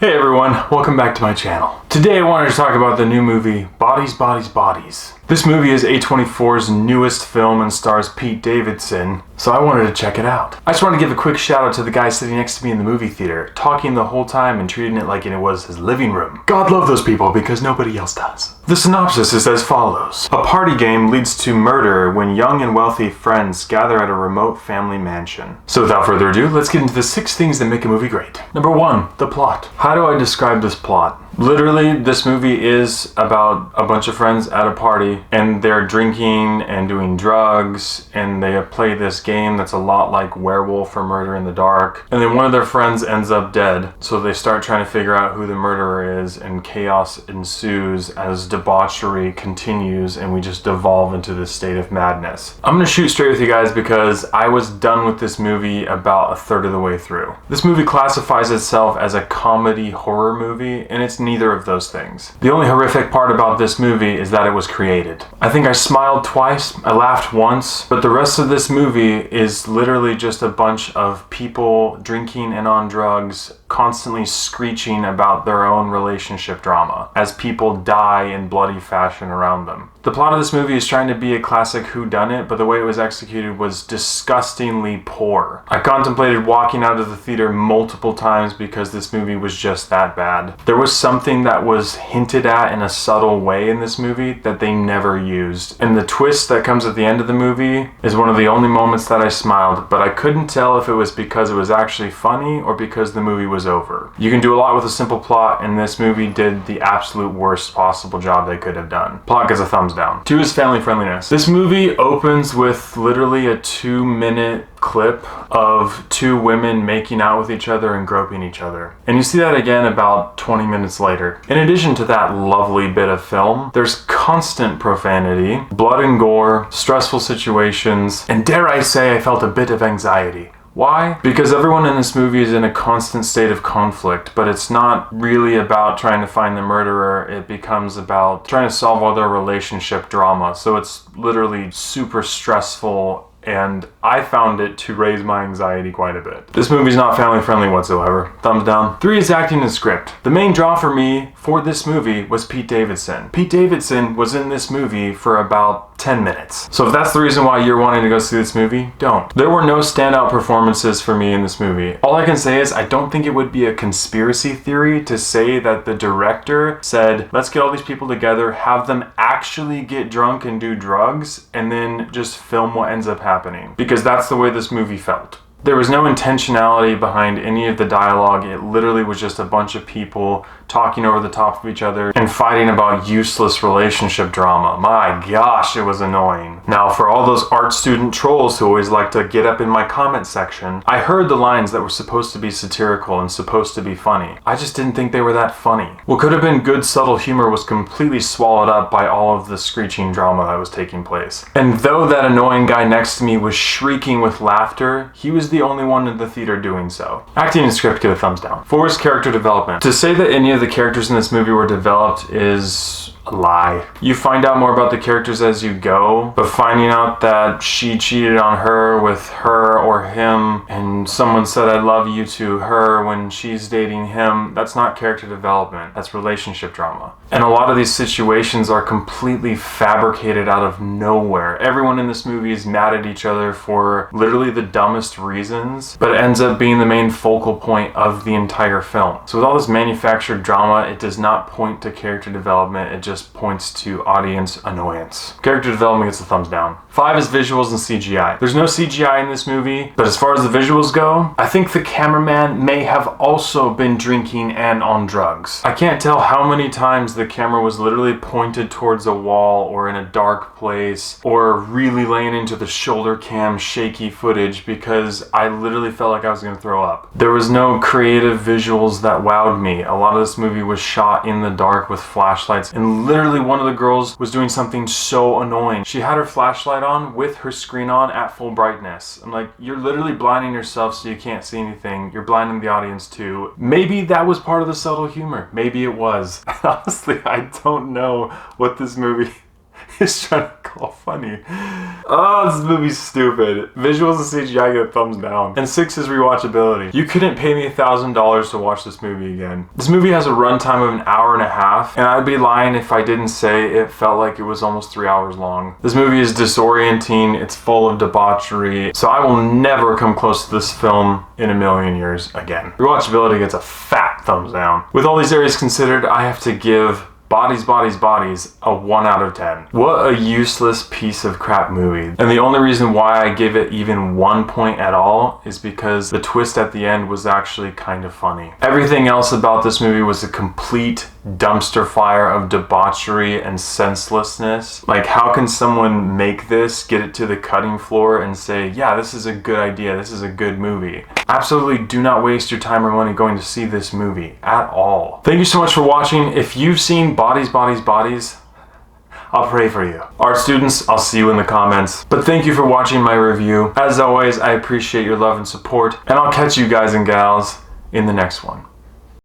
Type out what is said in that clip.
Hey everyone, welcome back to my channel. Today I wanted to talk about the new movie, Bodies, Bodies, Bodies. This movie is A24's newest film and stars Pete Davidson, so I wanted to check it out. I just want to give a quick shout out to the guy sitting next to me in the movie theater, talking the whole time and treating it like it was his living room. God love those people because nobody else does. The synopsis is as follows. A party game leads to murder when young and wealthy friends gather at a remote family mansion. So without further ado, let's get into the 6 things that make a movie great. Number 1, the plot. How do I describe this plot? Literally, this movie is about a bunch of friends at a party and they're drinking and doing drugs and they play this game that's a lot like Werewolf or Murder in the Dark. And then one of their friends ends up dead, so they start trying to figure out who the murderer is and chaos ensues as debauchery continues and we just devolve into this state of madness. I'm gonna shoot straight with you guys because I was done with this movie about a third of the way through. This movie classifies itself as a comedy horror movie and it's neither of those things. The only horrific part about this movie is that it was created. I think I smiled twice, I laughed once, but the rest of this movie is literally just a bunch of people drinking and on drugs, constantly screeching about their own relationship drama as people die in bloody fashion around them. The plot of this movie is trying to be a classic whodunit, but the way it was executed was disgustingly poor. I contemplated walking out of the theater multiple times because this movie was just that bad. There was something that was hinted at in a subtle way in this movie that they never used. And the twist that comes at the end of the movie is one of the only moments that I smiled, but I couldn't tell if it was because it was actually funny or because the movie was over. You can do a lot with a simple plot, and this movie did the absolute worst possible job they could have done. Plot gets a thumbs down. 2 is family friendliness. This movie opens with literally a 2-minute clip of 2 women making out with each other and groping each other. And you see that again about 20 minutes later. In addition to that lovely bit of film, there's constant profanity, blood and gore, stressful situations, and dare I say I felt a bit of anxiety. Why? Because everyone in this movie is in a constant state of conflict, but it's not really about trying to find the murderer. It becomes about trying to solve all their relationship drama. So it's literally super stressful, and I found it to raise my anxiety quite a bit. This movie's not family friendly whatsoever. Thumbs down. 3 is acting and script. The main draw for me for this movie was Pete Davidson. Pete Davidson was in this movie for about 10 minutes. So if that's the reason why you're wanting to go see this movie, don't. There were no standout performances for me in this movie. All I can say is I don't think it would be a conspiracy theory to say that the director said, let's get all these people together, have them actually get drunk and do drugs, and then just film what ends up happening. Because that's the way this movie felt. There was no intentionality behind any of the dialogue. It literally was just a bunch of people talking over the top of each other and fighting about useless relationship drama. My gosh, it was annoying. Now, for all those art student trolls who always like to get up in my comment section, I heard the lines that were supposed to be satirical and supposed to be funny. I just didn't think they were that funny. What could have been good subtle humor was completely swallowed up by all of the screeching drama that was taking place. And though that annoying guy next to me was shrieking with laughter, he was the only one in the theater doing so. Acting and script get a thumbs down. 4 is character development. To say that any of the characters in this movie were developed is a lie. You find out more about the characters as you go, but finding out that she cheated on her with her or him, and someone said I love you to her when she's dating him, that's not character development, that's relationship drama. And a lot of these situations are completely fabricated out of nowhere. Everyone in this movie is mad at each other for literally the dumbest reasons, but it ends up being the main focal point of the entire film. So with all this manufactured drama, it does not point to character development, it just points to audience annoyance. Character development gets a thumbs down. 5 is visuals and CGI. There's no CGI in this movie, but as far as the visuals go, I think the cameraman may have also been drinking and on drugs. I can't tell how many times the camera was literally pointed towards a wall or in a dark place or really laying into the shoulder cam shaky footage because I literally felt like I was going to throw up. There was no creative visuals that wowed me. A lot of this movie was shot in the dark with flashlights, and literally one of the girls was doing something so annoying. She had her flashlight on with her screen on at full brightness. I'm like, you're literally blinding yourself so you can't see anything. You're blinding the audience too. Maybe that was part of the subtle humor. Maybe it was. Honestly, I don't know what this movie He's trying to call funny. Oh, this movie's stupid. Visuals and CGI get a thumbs down. And 6 is rewatchability. You couldn't pay me $1,000 to watch this movie again. This movie has a runtime of 1.5 hours, and I'd be lying if I didn't say it felt like it was almost 3 hours long. This movie is disorienting, it's full of debauchery, so I will never come close to this film in a million years again. Rewatchability gets a fat thumbs down. With all these areas considered, I have to give Bodies, Bodies, Bodies a 1 out of 10. What a useless piece of crap movie. And the only reason why I give it even 1 point at all is because the twist at the end was actually kind of funny. Everything else about this movie was a complete dumpster fire of debauchery and senselessness. Like, how can someone make this, get it to the cutting floor, and say, yeah, this is a good idea, this is a good movie? Absolutely do not waste your time or money going to see this movie at all. Thank you so much for watching. If you've seen Bodies, Bodies, Bodies, I'll pray for you. Art students, I'll see you in the comments. But thank you for watching my review. As always, I appreciate your love and support, and I'll catch you guys and gals in the next one.